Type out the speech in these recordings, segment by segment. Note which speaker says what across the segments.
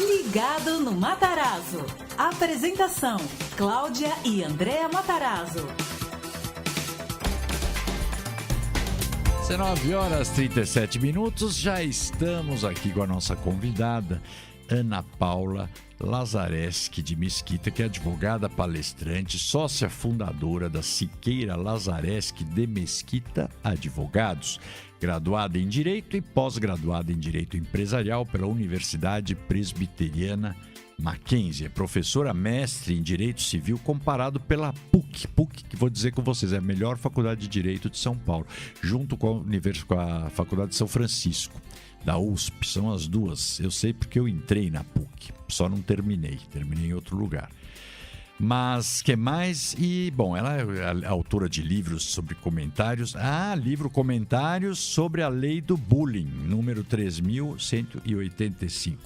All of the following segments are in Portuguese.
Speaker 1: Ligado no Matarazzo. Apresentação: Cláudia e Andréa Matarazzo.
Speaker 2: 19h37, já estamos aqui com a nossa convidada, Ana Paula Lazareschi de Mesquita, que é advogada palestrante, sócia fundadora da Siqueira Lazareschi de Mesquita Advogados, graduada em Direito e pós-graduada em Direito Empresarial pela Universidade Presbiteriana Mackenzie. É professora mestre em Direito Civil comparado pela PUC, que vou dizer com vocês, é a melhor faculdade de Direito de São Paulo, junto com a Faculdade de São Francisco, da USP, são as duas. Eu sei porque eu entrei na PUC, só não terminei em outro lugar. Mas, que mais? E, bom, ela é autora de livros sobre comentários. Comentários sobre a lei do bullying, número 3.185.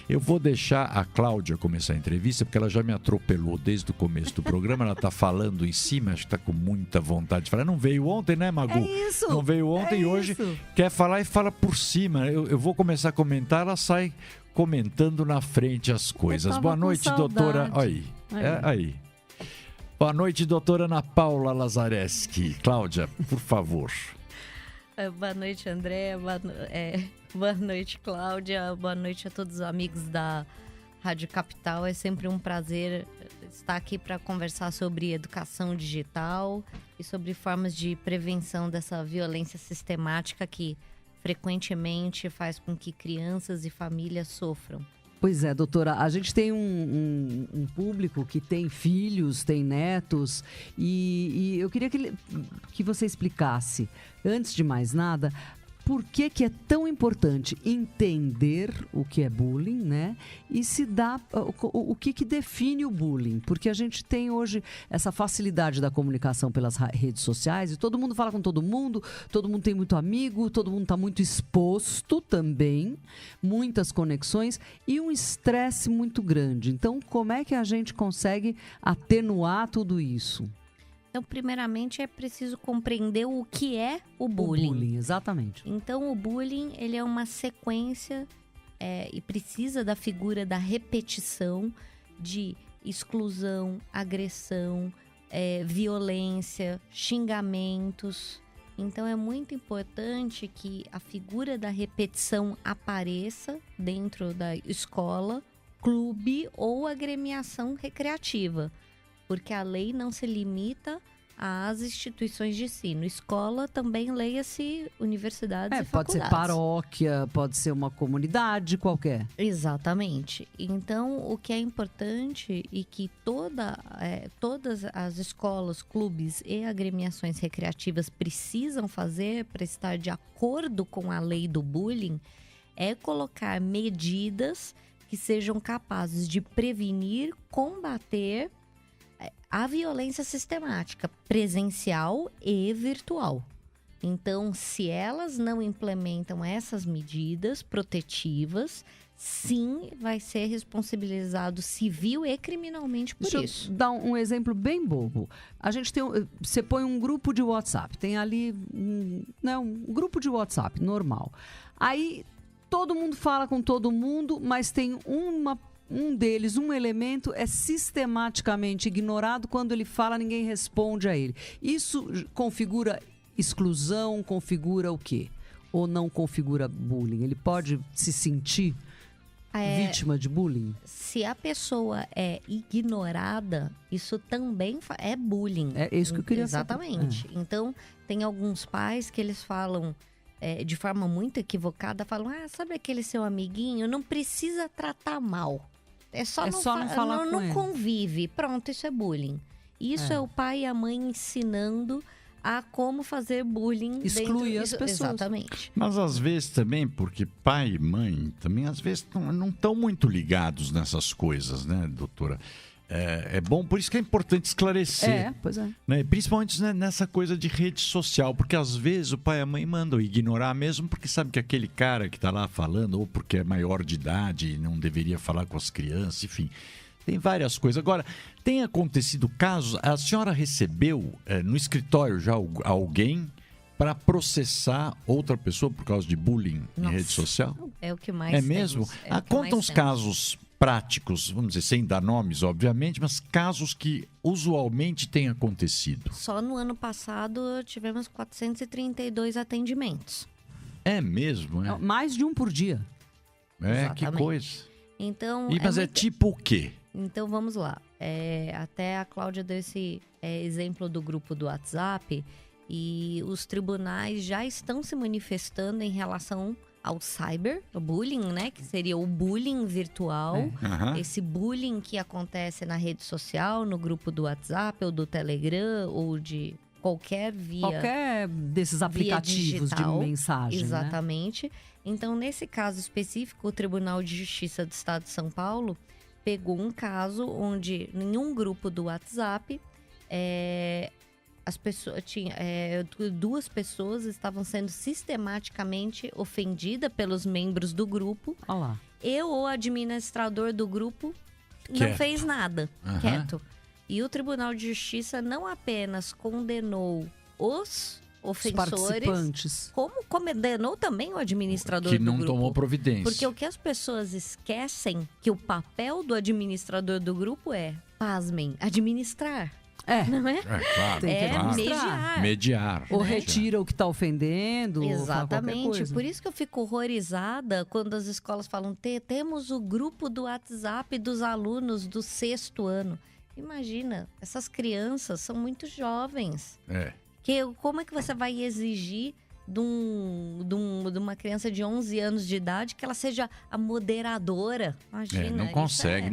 Speaker 2: Eu vou deixar a Cláudia começar a entrevista, porque ela já me atropelou desde o começo do programa. Ela está falando em cima, acho que está com muita vontade de falar. Não veio ontem, né, Magu?
Speaker 3: É isso.
Speaker 2: Não veio ontem e hoje quer falar e fala por cima. Eu vou começar a comentar, ela sai comentando na frente as coisas. Boa noite, doutora. Aí. Boa noite, doutora Ana Paula Lazareschi. Cláudia, por favor.
Speaker 3: Boa noite, André. Boa noite, Cláudia. Boa noite a todos os amigos da Rádio Capital. É sempre um prazer estar aqui para conversar sobre educação digital e sobre formas de prevenção dessa violência sistemática que frequentemente faz com que crianças e famílias sofram.
Speaker 4: Pois é, doutora, a gente tem um público que tem filhos, tem netos, e eu queria que você explicasse, antes de mais nada, por que é tão importante entender o que é bullying, né? E se dá o que define o bullying. Porque a gente tem hoje essa facilidade da comunicação pelas redes sociais e todo mundo fala com todo mundo tem muito amigo, todo mundo está muito exposto também, muitas conexões e um estresse muito grande. Então, como é que a gente consegue atenuar tudo isso?
Speaker 3: Então, primeiramente, é preciso compreender o que é o bullying.
Speaker 4: O bullying, exatamente.
Speaker 3: Então, o bullying, ele é uma sequência e precisa da figura da repetição de exclusão, agressão, violência, xingamentos. Então, é muito importante que a figura da repetição apareça dentro da escola, clube ou agremiação recreativa. Porque a lei não se limita às instituições de ensino. Escola também leia-se universidades e
Speaker 4: pode
Speaker 3: faculdades.
Speaker 4: Pode ser paróquia, pode ser uma comunidade qualquer.
Speaker 3: Exatamente. Então, o que é importante e que todas as escolas, clubes e agremiações recreativas precisam fazer para estar de acordo com a lei do bullying é colocar medidas que sejam capazes de prevenir, combater a violência sistemática, presencial e virtual. Então, se elas não implementam essas medidas protetivas, sim, vai ser responsabilizado civil e criminalmente por isso.
Speaker 4: Deixa eu dar um exemplo bem bobo. A gente tem, você põe um grupo de WhatsApp, tem ali um grupo de WhatsApp normal. Aí todo mundo fala com todo mundo, mas tem um deles, um elemento é sistematicamente ignorado. Quando ele fala, ninguém responde a ele. Isso configura exclusão, configura o quê? Ou não configura bullying? Ele pode se sentir vítima de bullying?
Speaker 3: Se a pessoa é ignorada, isso também é bullying.
Speaker 4: É isso que eu queria saber.
Speaker 3: Exatamente. Então, tem alguns pais que eles falam de forma muito equivocada, falam, sabe aquele seu amiguinho? Não precisa tratar mal. É só não falar com ele. Não convive. Pronto, isso é bullying. Isso é o pai e a mãe ensinando a como fazer bullying.
Speaker 4: Excluir as pessoas.
Speaker 3: Exatamente.
Speaker 2: Mas às vezes também, porque pai e mãe também às vezes não estão muito ligados nessas coisas, né, doutora? É bom, por isso que é importante esclarecer.
Speaker 4: Pois é.
Speaker 2: Né? Principalmente nessa coisa de rede social, porque às vezes o pai e a mãe mandam ignorar mesmo porque sabe que aquele cara que está lá falando, ou porque é maior de idade e não deveria falar com as crianças, enfim. Tem várias coisas. Agora, tem acontecido casos, a senhora recebeu no escritório já alguém para processar outra pessoa por causa de bullying em rede social?
Speaker 3: É o que mais
Speaker 2: É mesmo? Conta uns casos práticos, vamos dizer, sem dar nomes, obviamente, mas casos que usualmente têm acontecido?
Speaker 3: Só no ano passado tivemos 432 atendimentos.
Speaker 2: É mesmo, né?
Speaker 4: Mais de um por dia.
Speaker 3: Exatamente.
Speaker 2: Que coisa.
Speaker 3: Então,
Speaker 2: Mas é tipo o quê?
Speaker 3: Então vamos lá. Até a Cláudia deu esse exemplo do grupo do WhatsApp e os tribunais já estão se manifestando em relação ao cyberbullying, né? Que seria o bullying virtual.
Speaker 2: Uhum.
Speaker 3: Esse bullying que acontece na rede social, no grupo do WhatsApp ou do Telegram ou de qualquer
Speaker 4: desses aplicativos de
Speaker 3: digital,
Speaker 4: mensagem.
Speaker 3: Exatamente. Né? Então, nesse caso específico, o Tribunal de Justiça do Estado de São Paulo pegou um caso onde em um grupo do WhatsApp as pessoas duas pessoas estavam sendo sistematicamente ofendidas pelos membros do grupo.
Speaker 4: Olha lá.
Speaker 3: E o administrador do grupo
Speaker 2: Quieto.
Speaker 3: não fez nada,
Speaker 2: Uhum.
Speaker 3: quieto. E o Tribunal de Justiça não apenas condenou os ofensores,
Speaker 4: participantes,
Speaker 3: como condenou também o administrador do
Speaker 2: Que não
Speaker 3: grupo.
Speaker 2: tomou providência.
Speaker 3: Porque o que as pessoas esquecem que o papel do administrador do grupo pasmem, administrar. Não é?
Speaker 2: Claro.
Speaker 4: Tem que administrar.
Speaker 2: Mediar.
Speaker 4: Ou
Speaker 2: né?
Speaker 4: retira o que está ofendendo. Ou fala qualquer
Speaker 3: Exatamente.
Speaker 4: coisa.
Speaker 3: Por isso que eu fico horrorizada quando as escolas falam temos o grupo do WhatsApp dos alunos do 6º ano. Imagina, essas crianças são muito jovens. Como é que você vai exigir de uma criança de 11 anos de idade que ela seja a moderadora? Imagina.
Speaker 2: Não consegue,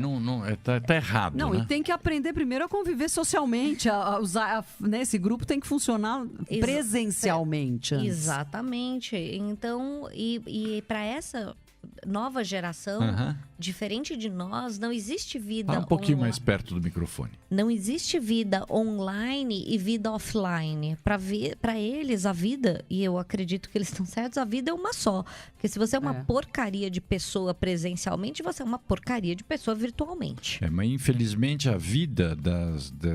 Speaker 2: tá errado.
Speaker 4: Não,
Speaker 2: né?
Speaker 4: e tem que aprender primeiro a conviver socialmente, a usar, né, esse grupo tem que funcionar presencialmente. Antes.
Speaker 3: Exatamente. Então, e para essa nova geração, diferente de nós, não existe vida
Speaker 2: Fala um pouquinho mais perto do microfone.
Speaker 3: Não existe vida online e vida offline. Para eles, a vida, e eu acredito que eles estão certos, a vida é uma só. Porque se você é uma porcaria de pessoa presencialmente, você é uma porcaria de pessoa virtualmente.
Speaker 2: Mas infelizmente a vida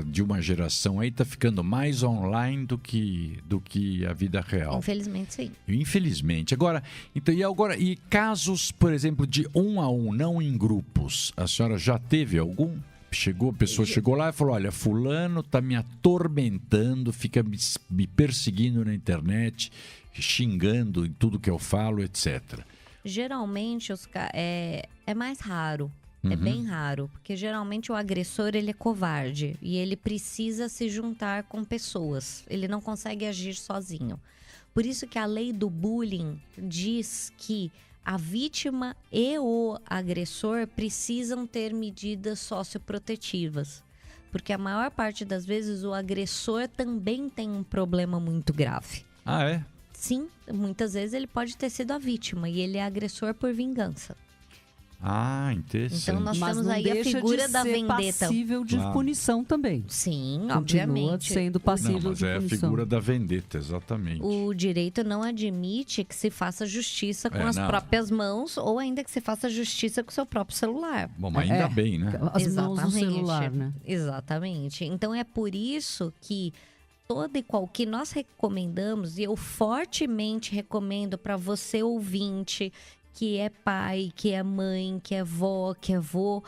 Speaker 2: de uma geração aí tá ficando mais online do que a vida real.
Speaker 3: Infelizmente, sim.
Speaker 2: Infelizmente. Agora, e casos, por exemplo, de 1 a 1, não em grupos, a senhora já teve algum? A pessoa chegou lá e falou, olha, fulano tá me atormentando, fica me perseguindo na internet, xingando em tudo que eu falo, etc.
Speaker 3: Geralmente, é mais raro. É bem raro, porque geralmente o agressor ele é covarde e ele precisa se juntar com pessoas. Ele não consegue agir sozinho. Por isso que a lei do bullying diz que a vítima e o agressor precisam ter medidas socioprotetivas. Porque a maior parte das vezes o agressor também tem um problema muito grave.
Speaker 2: Ah, é?
Speaker 3: Sim, muitas vezes ele pode ter sido a vítima e ele é agressor por vingança.
Speaker 2: Ah, interessante.
Speaker 3: Então nós temos aí a figura da vendetta.
Speaker 4: Passível de punição também.
Speaker 3: Sim,
Speaker 4: continua
Speaker 3: obviamente.
Speaker 4: Sendo passível de
Speaker 2: punição. Mas é a figura da vendetta, exatamente.
Speaker 3: O direito não admite que se faça justiça com as próprias mãos ou ainda que se faça justiça com o seu próprio celular.
Speaker 2: Bom, mas ainda bem, né?
Speaker 4: As mãos no celular, né?
Speaker 3: Exatamente. Então é por isso que que nós recomendamos, e eu fortemente recomendo para você ouvinte, que é pai, que é mãe, que é vó, que é vô,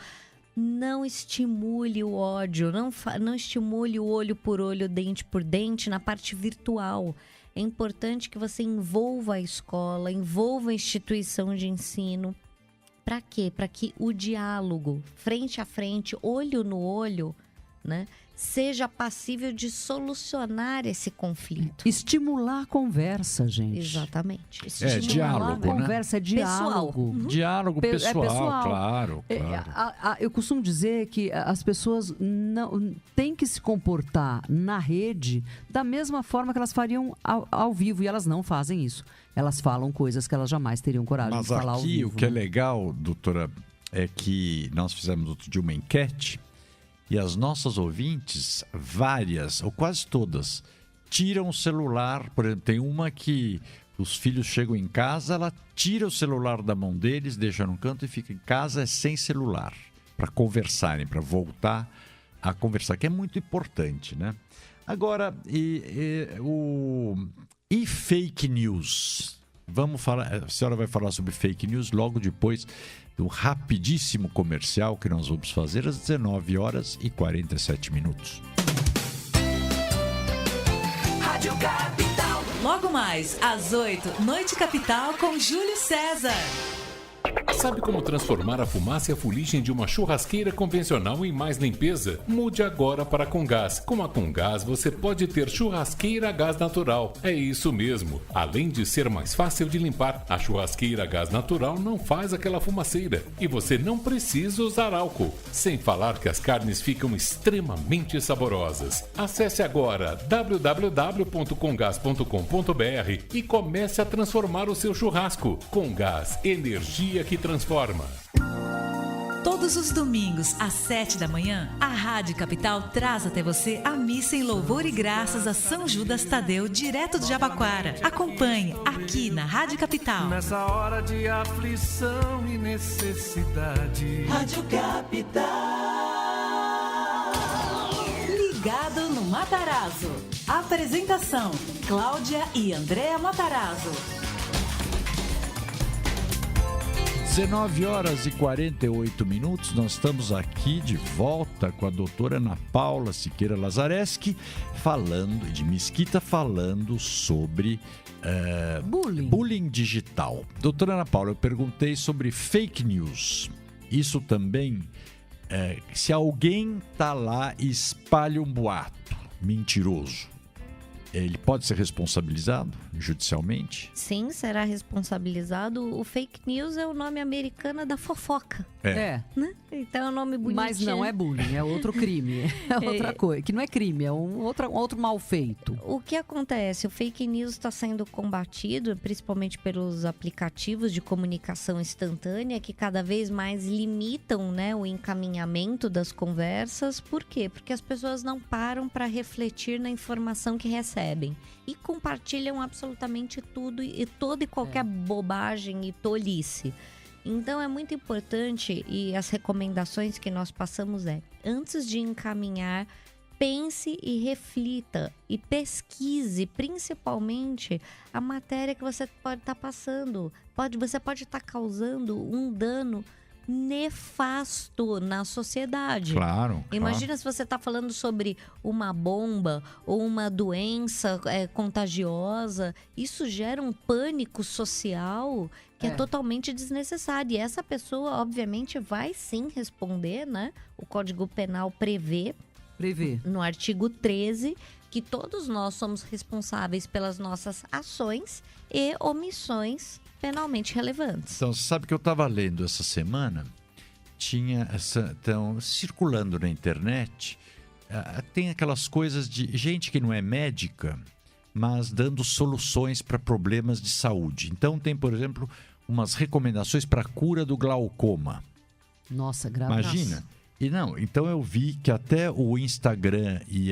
Speaker 3: não estimule o ódio, não estimule o olho por olho, dente por dente na parte virtual. É importante que você envolva a escola, envolva a instituição de ensino. Para quê? Para que o diálogo, frente a frente, olho no olho, né, seja passível de solucionar esse conflito.
Speaker 4: Estimular a conversa, gente.
Speaker 3: Exatamente.
Speaker 2: Diálogo,
Speaker 4: a conversa,
Speaker 2: né?
Speaker 4: É diálogo.
Speaker 2: Diálogo pessoal, claro.
Speaker 4: Eu costumo dizer que as pessoas não têm que se comportar na rede da mesma forma que elas fariam ao vivo, e elas não fazem isso. Elas falam coisas que elas jamais teriam coragem de falar ao vivo.
Speaker 2: Mas aqui o que é legal, doutora, é que nós fizemos outro dia uma enquete e as nossas ouvintes, várias, ou quase todas, tiram o celular. Por exemplo, tem uma que os filhos chegam em casa, ela tira o celular da mão deles, deixa no canto e fica em casa sem celular, para conversarem, para voltar a conversar, que é muito importante, né? Agora, e fake news? Vamos falar, a senhora vai falar sobre fake news logo depois do rapidíssimo comercial que nós vamos fazer às 19h47.
Speaker 1: Rádio Capital. Logo mais, às 8, Noite Capital com Júlio César.
Speaker 5: Sabe como transformar a fumaça e a fuligem de uma churrasqueira convencional em mais limpeza? Mude agora para a Comgás. Com a Comgás você pode ter churrasqueira a gás natural. É isso mesmo. Além de ser mais fácil de limpar, a churrasqueira a gás natural não faz aquela fumaceira. E você não precisa usar álcool. Sem falar que as carnes ficam extremamente saborosas. Acesse agora www.comgás.com.br e comece a transformar o seu churrasco. Comgás, energia que transforma.
Speaker 1: Todos os domingos, às 7 da manhã, a Rádio Capital traz até você a missa em louvor e graças a São Judas Tadeu, direto de Jabaquara. Acompanhe aqui na Rádio Capital.
Speaker 6: Nessa hora de aflição e necessidade.
Speaker 1: Rádio Capital. Ligado no Matarazzo. Apresentação: Cláudia e Andréa Matarazzo.
Speaker 2: 19h48, nós estamos aqui de volta com a doutora Ana Paula Siqueira Lazareschi, falando de Mesquita, falando sobre bullying digital. Doutora Ana Paula, eu perguntei sobre fake news. Isso também, se alguém está lá e espalha um boato mentiroso, ele pode ser responsabilizado judicialmente?
Speaker 3: Sim, será responsabilizado. O fake news é o nome americano da fofoca.
Speaker 4: É.
Speaker 3: Né? Então é um nome bonitinho.
Speaker 4: Mas não é bullying, é outro crime. É outra coisa. Que não é crime, é um outro mal feito.
Speaker 3: O que acontece? O fake news está sendo combatido, principalmente pelos aplicativos de comunicação instantânea, que cada vez mais limitam, né, o encaminhamento das conversas. Por quê? Porque as pessoas não param para refletir na informação que recebem e compartilham absolutamente tudo e toda e qualquer bobagem e tolice. Então é muito importante, e as recomendações que nós passamos antes de encaminhar, pense e reflita e pesquise principalmente a matéria que você pode estar passando. Você pode estar causando um dano nefasto na sociedade.
Speaker 2: Claro.
Speaker 3: Imagina se você está falando sobre uma bomba ou uma doença contagiosa. Isso gera um pânico social que é totalmente desnecessário. E essa pessoa, obviamente, vai sim responder, né? O Código Penal prevê no artigo 13 que todos nós somos responsáveis pelas nossas ações e omissões penalmente relevantes.
Speaker 2: Então, você sabe que eu estava lendo essa semana, estão circulando na internet, tem aquelas coisas de gente que não é médica, mas dando soluções para problemas de saúde. Então, tem, por exemplo, umas recomendações para a cura do glaucoma.
Speaker 4: Nossa, grave.
Speaker 2: Imagina. Então eu vi que até o Instagram e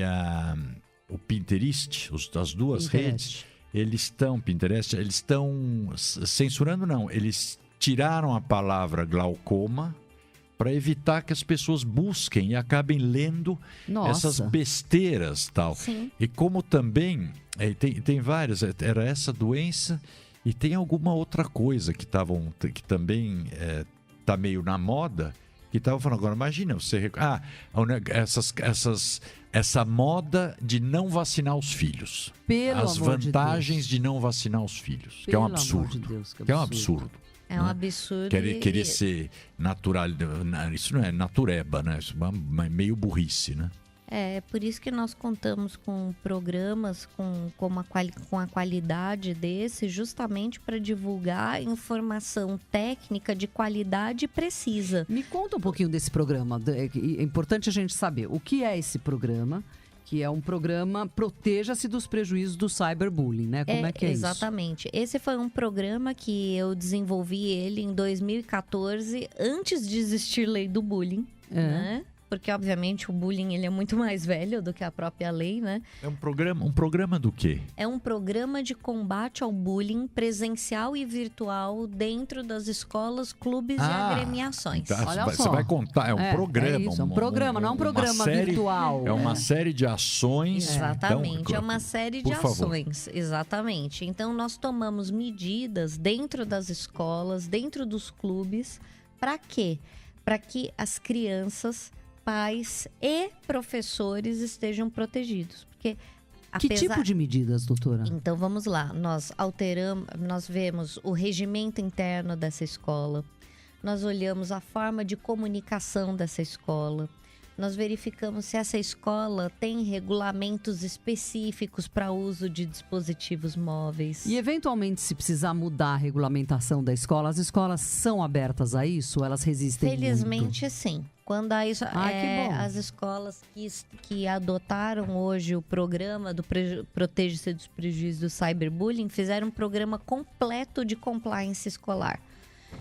Speaker 2: o Pinterest, as duas redes, eles estão censurando, não. Eles tiraram a palavra glaucoma para evitar que as pessoas busquem e acabem lendo essas besteiras tal.
Speaker 3: Sim.
Speaker 2: E como também tem várias, era essa doença e tem alguma outra coisa que também está meio na moda, que estavam falando agora. Imagina você essa moda de não vacinar os filhos. As vantagens de não vacinar os filhos. Que é um absurdo. Que é um absurdo.
Speaker 3: É um absurdo.
Speaker 2: Querer ser natural. Isso não é natureba, né? Isso é meio burrice, né?
Speaker 3: É por isso que nós contamos com programas com a qualidade desse, justamente para divulgar informação técnica de qualidade precisa.
Speaker 4: Me conta um pouquinho desse programa. É importante a gente saber o que é esse programa, que é um programa Proteja-se dos Prejuízos do Cyberbullying, né? Como é que é
Speaker 3: exatamente. Isso? Esse foi um programa que eu desenvolvi ele em 2014, antes de existir lei do bullying, né? Porque, obviamente, o bullying ele é muito mais velho do que a própria lei, né?
Speaker 2: É um programa do quê?
Speaker 3: É um programa de combate ao bullying presencial e virtual dentro das escolas, clubes e agremiações.
Speaker 2: Tá,
Speaker 3: Olha
Speaker 2: você
Speaker 3: só.
Speaker 2: vai contar, é um programa.
Speaker 4: É isso, é um programa, não é um programa virtual.
Speaker 2: É uma série de ações.
Speaker 3: Exatamente,
Speaker 2: então,
Speaker 3: é uma série de ações. Exatamente. Então, nós tomamos medidas dentro das escolas, dentro dos clubes, Para quê? Para que as crianças, pais e professores estejam protegidos. Porque
Speaker 4: Que tipo de medidas, doutora?
Speaker 3: Então vamos lá, nós vemos o regimento interno dessa escola, nós olhamos a forma de comunicação dessa escola, nós verificamos se essa escola tem regulamentos específicos para uso de dispositivos móveis.
Speaker 4: E eventualmente, se precisar mudar a regulamentação da escola, as escolas são abertas a isso ou elas resistem
Speaker 3: Felizmente,
Speaker 4: muito?
Speaker 3: sim. Quando
Speaker 4: que bom.
Speaker 3: as escolas que adotaram hoje o programa do Proteja-se dos Prejuízos do Cyberbullying, fizeram um programa completo de compliance escolar.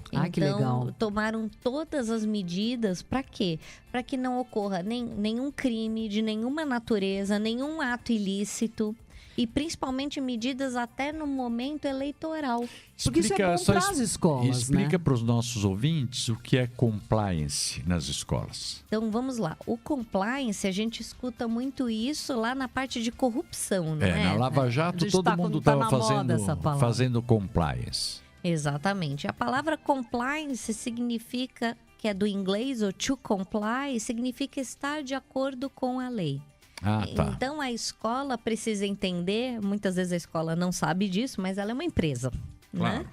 Speaker 4: Que legal.
Speaker 3: Então, tomaram todas as medidas para quê? Para que não ocorra nenhum crime de nenhuma natureza, nenhum ato ilícito. E principalmente medidas até no momento eleitoral.
Speaker 4: Porque isso é bom para as escolas,
Speaker 2: Explica para os nossos ouvintes o que é compliance nas escolas.
Speaker 3: Então, vamos lá. O compliance, a gente escuta muito isso lá na parte de corrupção, não é?
Speaker 2: Na Lava Jato, todo mundo estava fazendo compliance.
Speaker 3: Exatamente. A palavra compliance significa, que é do inglês, ou to comply, significa estar de acordo com a lei.
Speaker 2: Tá.
Speaker 3: Então, a escola precisa entender, muitas vezes a escola não sabe disso, mas ela é uma empresa,
Speaker 2: Claro.
Speaker 3: né?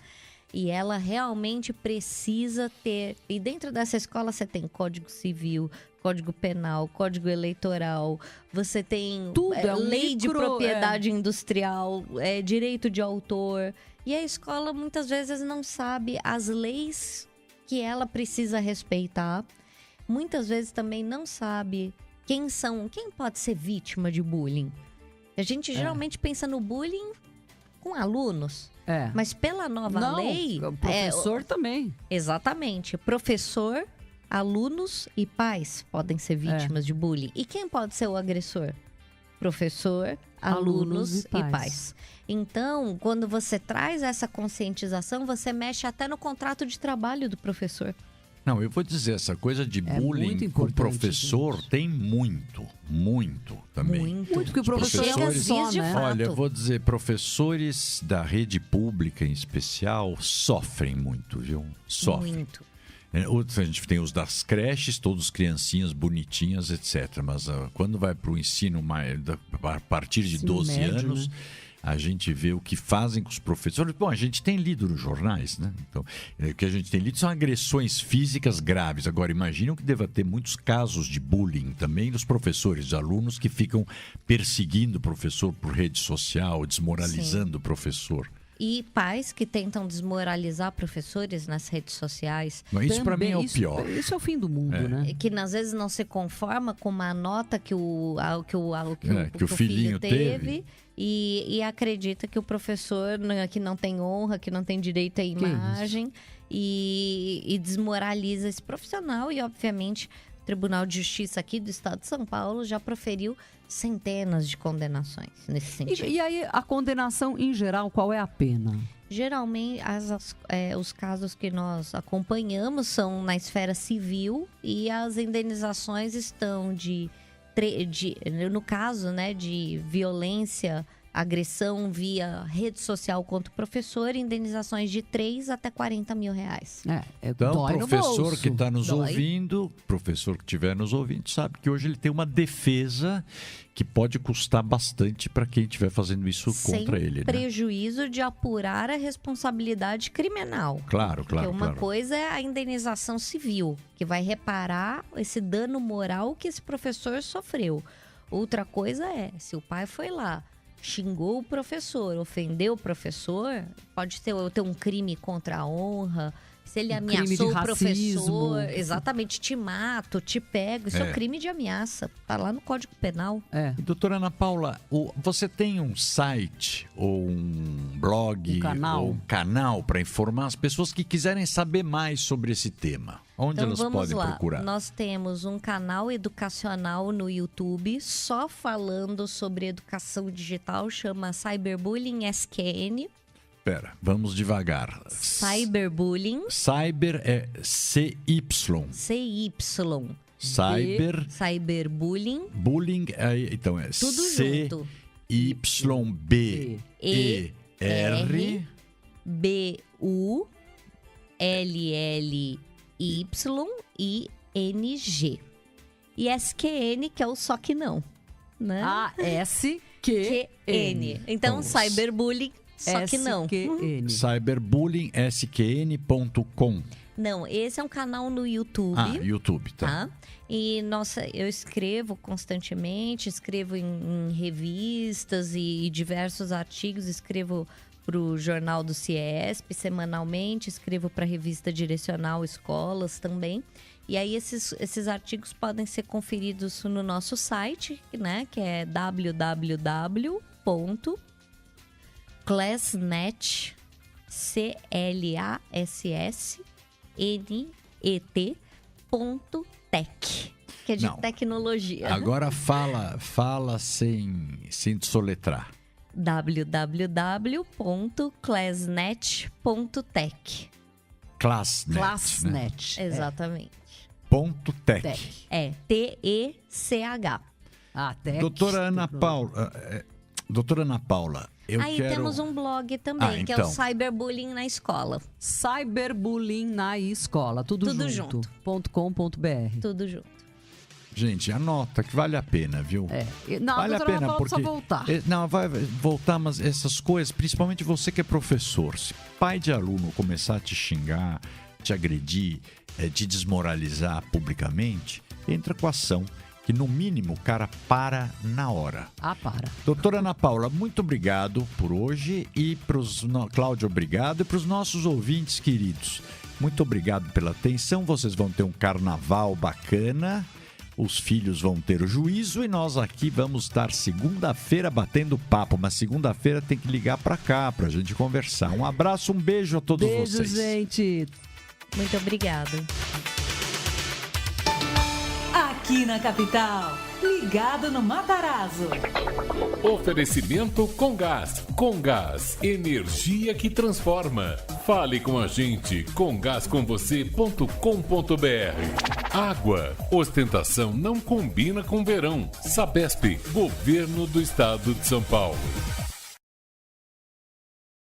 Speaker 3: E ela realmente precisa ter... E dentro dessa escola você tem Código Civil, Código Penal, Código Eleitoral, você tem lei de propriedade industrial, direito de autor. E a escola muitas vezes não sabe as leis que ela precisa respeitar. Muitas vezes também não sabe quem pode ser vítima de bullying. A gente geralmente pensa no bullying com alunos. Mas pela nova lei...
Speaker 4: o professor também.
Speaker 3: Exatamente. Professor, alunos e pais podem ser vítimas de bullying. E quem pode ser o agressor? Professor, alunos e pais. Então, quando você traz essa conscientização, você mexe até no contrato de trabalho do professor.
Speaker 2: Não, eu vou dizer, essa coisa de bullying com o professor tem muito também.
Speaker 3: Muito,
Speaker 4: porque o professor
Speaker 3: chega às vias de fato.
Speaker 2: Olha, eu vou dizer, professores da rede pública em especial sofrem muito, viu? Sofrem.
Speaker 3: Muito.
Speaker 2: A gente tem os das creches, todos criancinhas bonitinhas, etc. Mas quando vai para o ensino a partir de 12 anos... Né? A gente vê o que fazem com os professores. Bom, a gente tem lido nos jornais, né? Então, o que a gente tem lido são agressões físicas graves. Agora, imaginam que deva ter muitos casos de bullying também dos professores, de alunos que ficam perseguindo o professor por rede social, desmoralizando o professor.
Speaker 3: E pais que tentam desmoralizar professores nas redes sociais.
Speaker 2: Isso para mim é o pior.
Speaker 4: Isso é o fim do mundo, né?
Speaker 3: Que às vezes não se conforma com uma nota que o
Speaker 2: filhinho teve.
Speaker 3: E acredita que o professor que não tem honra, que não tem direito à imagem e desmoraliza esse profissional. E, obviamente, o Tribunal de Justiça aqui do Estado de São Paulo já proferiu centenas de condenações nesse sentido.
Speaker 4: E aí, a condenação em geral, qual é a pena?
Speaker 3: Geralmente, os casos que nós acompanhamos são na esfera civil e as indenizações estão no caso, né, de violência, agressão via rede social contra o professor, indenizações de 3 até 40 mil reais.
Speaker 2: Então, o professor que está nos ouvindo, professor que estiver nos ouvindo, sabe que hoje ele tem uma defesa que pode custar bastante para quem estiver fazendo isso contra ele.
Speaker 3: Sem prejuízo de apurar a responsabilidade criminal.
Speaker 2: Claro.
Speaker 3: Porque uma coisa é a indenização civil, que vai reparar esse dano moral que esse professor sofreu. Outra coisa é, se o pai foi lá, xingou o professor, ofendeu o professor, pode ter um crime contra a honra. Se ele ameaçou o professor, exatamente, te mato, te pego. Isso é um crime de ameaça. Tá lá no Código Penal.
Speaker 2: E, doutora Ana Paula, você tem um site ou um blog ou um canal para informar as pessoas que quiserem saber mais sobre esse tema? Onde elas podem procurar?
Speaker 3: Nós temos um canal educacional no YouTube só falando sobre educação digital, chama Cyberbullying SQN.
Speaker 2: Espera, vamos devagar.
Speaker 3: Cyberbullying.
Speaker 2: Cyber é CY.
Speaker 3: Cyberbullying.
Speaker 2: Bullying, então é
Speaker 3: tudo junto.
Speaker 2: CYBER
Speaker 3: BULLING. CYING. E SQN, que é o só que não, né?
Speaker 4: SQN.
Speaker 3: Então, cyberbullying, só que não.
Speaker 4: SQN.
Speaker 2: Cyberbullyingskn.com.
Speaker 3: Não, esse é um canal no YouTube.
Speaker 2: YouTube, tá.
Speaker 3: E, eu escrevo constantemente, escrevo em revistas e diversos artigos, escrevo para o Jornal do CIESP semanalmente, escrevo para a revista Direcional Escolas também. E aí esses artigos podem ser conferidos no nosso site, né, que é classnet.tech, que é de tecnologia.
Speaker 2: Agora fala sem soletrar.
Speaker 3: www.classnet.tech.
Speaker 2: Classnet.
Speaker 4: Né?
Speaker 3: Exatamente.
Speaker 2: .tech.
Speaker 3: É, TECH.
Speaker 4: Tech.
Speaker 2: Doutora Ana Paula, eu
Speaker 3: Aí
Speaker 2: quero...
Speaker 3: temos um blog também, que é o
Speaker 2: então.
Speaker 3: Cyberbullying na Escola.
Speaker 4: Cyberbullying na escola. Tudo junto. .com.br.
Speaker 3: Tudo junto.
Speaker 2: Gente, anota que vale a pena, viu?
Speaker 4: Não,
Speaker 2: Vale a pena, porque...
Speaker 4: só voltar.
Speaker 2: Não, vai voltar, mas essas coisas, principalmente você que é professor, se pai de aluno começar a te xingar, te agredir, te desmoralizar publicamente, entra com ação, que no mínimo o cara para na hora.
Speaker 4: Para.
Speaker 2: Doutora Ana Paula, muito obrigado por hoje e Cláudio, obrigado, e para os nossos ouvintes queridos, muito obrigado pela atenção. Vocês vão ter um carnaval bacana. Os filhos vão ter o juízo e nós aqui vamos estar segunda-feira batendo papo. Mas segunda-feira tem que ligar pra cá pra gente conversar. Um abraço, um beijo a todos vocês.
Speaker 4: Beijo, gente.
Speaker 3: Muito obrigada.
Speaker 1: Aqui na capital, ligado no Matarazzo.
Speaker 5: Oferecimento Comgás. Comgás, energia que transforma. Fale com a gente, comgascomvocê.com.br. Água, ostentação não combina com verão. Sabesp, Governo do Estado de São Paulo.